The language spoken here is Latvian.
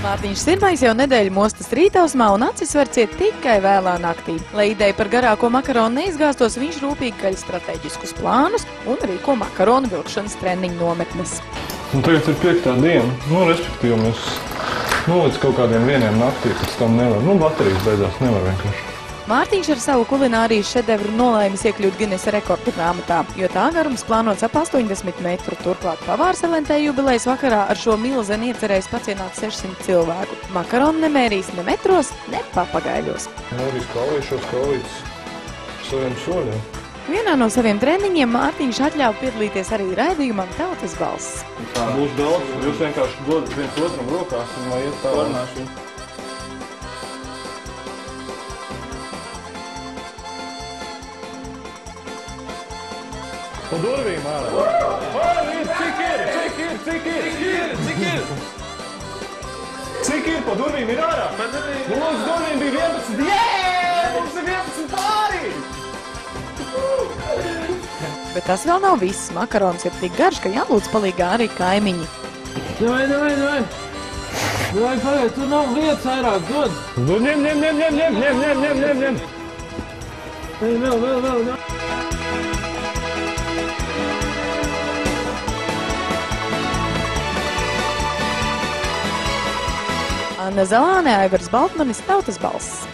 Mārtiņš Sirmais jau nedēļu mostas rītausmā un acis var ciet tikai vēlā naktī. Lai ideja par garāko makaronu neizgāstos, viņš rūpīgi kaļ strateģiskus plānus un rīko makaronu vilkšanas treniņu nometnes. Tagad ir 5. diena, respektīvi mēs līdz kaut kādiem 1 naktī pēc tam nevar. Baterijas beidzās, nevar vienkārši. Mārtiņš ar savu kulinārijas šedevru nolēmis iekļūt Ginesa rekordu grāmatā, jo tā garums plānots ap 80 metru. Turklāt pavārs LNT jubilejas vakarā ar šo milzeni iecerējis pacienāt 600 cilvēku. Makaronu nemērīs ne metros, ne papagaļos. Arī skalīšos skalītas saviem soļiem. Vienā no saviem treniņiem Mārtiņš atļāva piedalīties arī raidījumam Tautas balss. Būs daudz, jūs vienkārši dodat viens otram rokās un lai iet tālāk. Pa durvīm ārā. Cik ir? Cik ir pa durvīm ir ārā? Mums durvīm bija 11. Jē! Mums ir 11 pārī! Bet tas vēl nav viss. Makarons ir tik garš, ka jālūdz palīgā arī kaimiņi. Davai, pagaid, tur nav vietas vairāk, dod. Ņem. Vēl. Anna Zalāne, Aivars Baltmanis, Tautas balss.